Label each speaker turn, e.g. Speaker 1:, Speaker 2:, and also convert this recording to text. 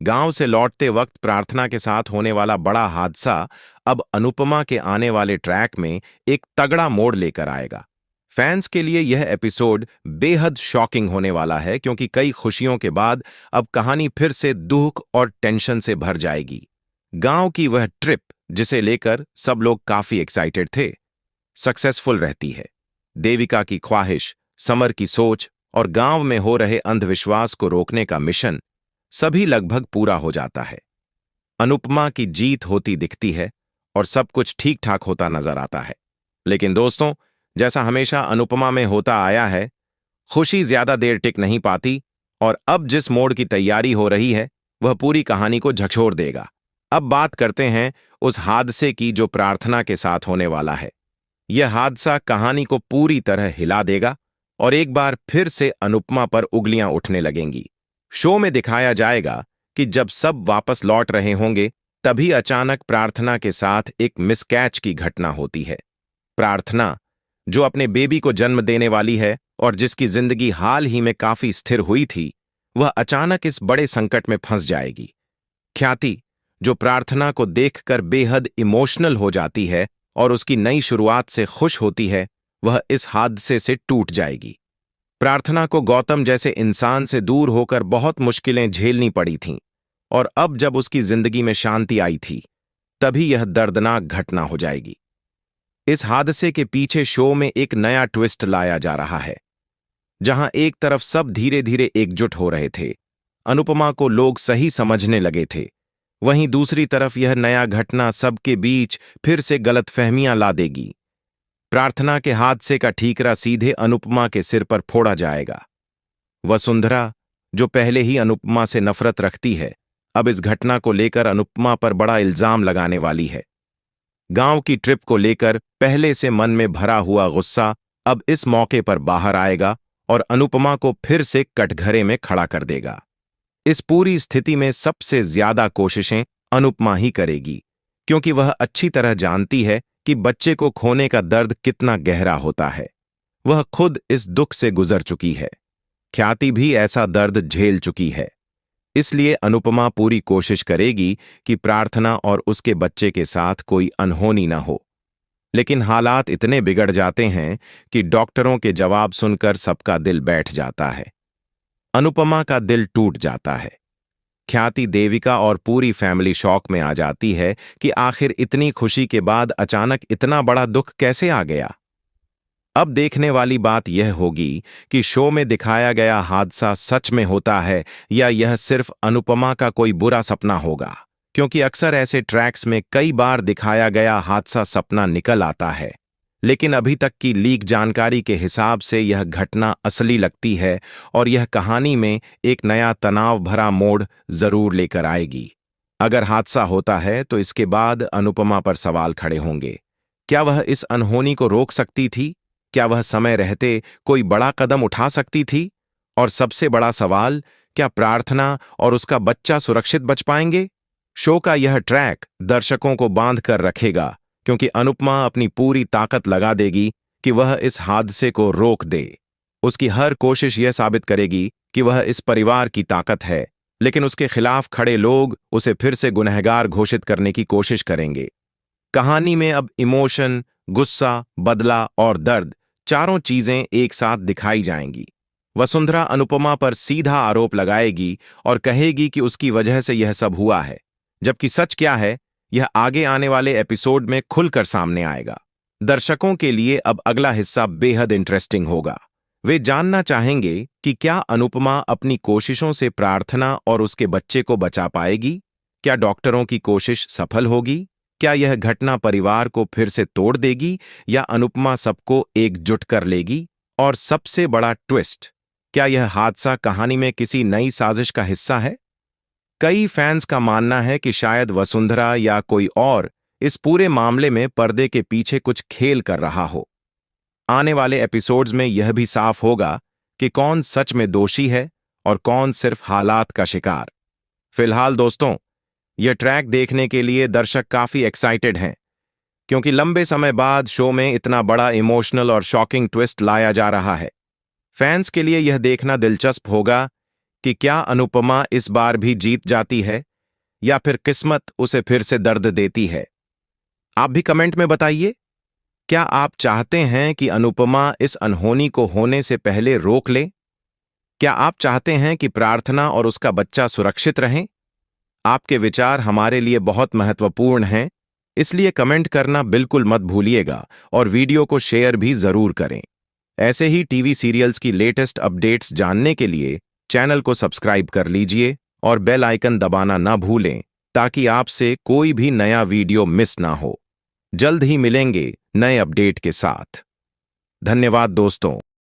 Speaker 1: गांव से लौटते वक्त प्रार्थना के साथ होने वाला बड़ा हादसा अब अनुपमा के आने वाले ट्रैक में एक तगड़ा मोड़ लेकर आएगा। फैंस के लिए यह एपिसोड बेहद शॉकिंग होने वाला है क्योंकि कई खुशियों के बाद अब कहानी फिर से दुख और टेंशन से भर जाएगी। गांव की वह ट्रिप जिसे लेकर सब लोग काफी एक्साइटेड थे, सक्सेसफुल रहती है। देविका की ख्वाहिश, समर की सोच और गांव में हो रहे अंधविश्वास को रोकने का मिशन सभी लगभग पूरा हो जाता है। अनुपमा की जीत होती दिखती है और सब कुछ ठीक ठाक होता नजर आता है। लेकिन दोस्तों, जैसा हमेशा अनुपमा में होता आया है, खुशी ज्यादा देर टिक नहीं पाती और अब जिस मोड़ की तैयारी हो रही है वह पूरी कहानी को झकझोर देगा। अब बात करते हैं उस हादसे की जो प्रार्थना के साथ होने वाला है। यह हादसा कहानी को पूरी तरह हिला देगा और एक बार फिर से अनुपमा पर उंगलियां उठने लगेंगी। शो में दिखाया जाएगा कि जब सब वापस लौट रहे होंगे तभी अचानक प्रार्थना के साथ एक मिसकैच की घटना होती है। प्रार्थना, जो अपने बेबी को जन्म देने वाली है और जिसकी जिंदगी हाल ही में काफी स्थिर हुई थी, वह अचानक इस बड़े संकट में फंस जाएगी। ख्याति, जो प्रार्थना को देखकर बेहद इमोशनल हो जाती है और उसकी नई शुरुआत से खुश होती है, वह इस हादसे से टूट जाएगी। प्रार्थना को गौतम जैसे इंसान से दूर होकर बहुत मुश्किलें झेलनी पड़ी थीं और अब जब उसकी जिंदगी में शांति आई थी तभी यह दर्दनाक घटना हो जाएगी। इस हादसे के पीछे शो में एक नया ट्विस्ट लाया जा रहा है। जहां एक तरफ सब धीरे धीरे एकजुट हो रहे थे, अनुपमा को लोग सही समझने लगे थे, वहीं दूसरी तरफ यह नया घटना सबके बीच फिर से गलतफहमियां ला देगी। प्रार्थना के हादसे का ठीकरा सीधे अनुपमा के सिर पर फोड़ा जाएगा। वसुंधरा, जो पहले ही अनुपमा से नफरत रखती है, अब इस घटना को लेकर अनुपमा पर बड़ा इल्जाम लगाने वाली है। गांव की ट्रिप को लेकर पहले से मन में भरा हुआ गुस्सा अब इस मौके पर बाहर आएगा और अनुपमा को फिर से कटघरे में खड़ा कर देगा। इस पूरी स्थिति में सबसे ज्यादा कोशिशें अनुपमा ही करेगी क्योंकि वह अच्छी तरह जानती है कि बच्चे को खोने का दर्द कितना गहरा होता है। वह खुद इस दुख से गुजर चुकी है। ख्याति भी ऐसा दर्द झेल चुकी है। इसलिए अनुपमा पूरी कोशिश करेगी कि प्रार्थना और उसके बच्चे के साथ कोई अनहोनी न हो। लेकिन हालात इतने बिगड़ जाते हैं कि डॉक्टरों के जवाब सुनकर सबका दिल बैठ जाता है। अनुपमा का दिल टूट जाता है। ख्याति, देविका और पूरी फैमिली शॉक में आ जाती है कि आखिर इतनी खुशी के बाद अचानक इतना बड़ा दुख कैसे आ गया। अब देखने वाली बात यह होगी कि शो में दिखाया गया हादसा सच में होता है या यह सिर्फ अनुपमा का कोई बुरा सपना होगा, क्योंकि अक्सर ऐसे ट्रैक्स में कई बार दिखाया गया हादसा सपना निकल आता है। लेकिन अभी तक की लीक जानकारी के हिसाब से यह घटना असली लगती है और यह कहानी में एक नया तनाव भरा मोड़ जरूर लेकर आएगी। अगर हादसा होता है तो इसके बाद अनुपमा पर सवाल खड़े होंगे। क्या वह इस अनहोनी को रोक सकती थी? क्या वह समय रहते कोई बड़ा कदम उठा सकती थी? और सबसे बड़ा सवाल, क्या प्रार्थना और उसका बच्चा सुरक्षित बच पाएंगे? शो का यह ट्रैक दर्शकों को बांध कर रखेगा क्योंकि अनुपमा अपनी पूरी ताकत लगा देगी कि वह इस हादसे को रोक दे। उसकी हर कोशिश यह साबित करेगी कि वह इस परिवार की ताकत है, लेकिन उसके खिलाफ खड़े लोग उसे फिर से गुनहगार घोषित करने की कोशिश करेंगे। कहानी में अब इमोशन, गुस्सा, बदला और दर्द, चारों चीजें एक साथ दिखाई जाएंगी। वसुंधरा अनुपमा पर सीधा आरोप लगाएगी और कहेगी कि उसकी वजह से यह सब हुआ है, जबकि सच क्या है यह आगे आने वाले एपिसोड में खुलकर सामने आएगा। दर्शकों के लिए अब अगला हिस्सा बेहद इंटरेस्टिंग होगा। वे जानना चाहेंगे कि क्या अनुपमा अपनी कोशिशों से प्रार्थना और उसके बच्चे को बचा पाएगी? क्या डॉक्टरों की कोशिश सफल होगी? क्या यह घटना परिवार को फिर से तोड़ देगी या अनुपमा सबको एकजुट कर लेगी? और सबसे बड़ा ट्विस्ट, क्या यह हादसा कहानी में किसी नई साजिश का हिस्सा है? कई फैंस का मानना है कि शायद वसुंधरा या कोई और इस पूरे मामले में पर्दे के पीछे कुछ खेल कर रहा हो। आने वाले एपिसोड्स में यह भी साफ होगा कि कौन सच में दोषी है और कौन सिर्फ हालात का शिकार। फिलहाल दोस्तों, यह ट्रैक देखने के लिए दर्शक काफी एक्साइटेड हैं, क्योंकि लंबे समय बाद शो में इतना बड़ा इमोशनल और शॉकिंग ट्विस्ट लाया जा रहा है। फैंस के लिए यह देखना दिलचस्प होगा कि क्या अनुपमा इस बार भी जीत जाती है या फिर किस्मत उसे फिर से दर्द देती है? आप भी कमेंट में बताइए। क्या आप चाहते हैं कि अनुपमा इस अनहोनी को होने से पहले रोक ले? क्या आप चाहते हैं कि प्रार्थना और उसका बच्चा सुरक्षित रहें? आपके विचार हमारे लिए बहुत महत्वपूर्ण हैं, इसलिए कमेंट करना बिल्कुल मत भूलिएगा और वीडियो को शेयर भी जरूर करें। ऐसे ही टीवी सीरियल्स की लेटेस्ट अपडेट्स जानने के लिए चैनल को सब्सक्राइब कर लीजिए और बेल आइकन दबाना ना भूलें ताकि आपसे कोई भी नया वीडियो मिस ना हो। जल्द ही मिलेंगे नए अपडेट के साथ। धन्यवाद दोस्तों।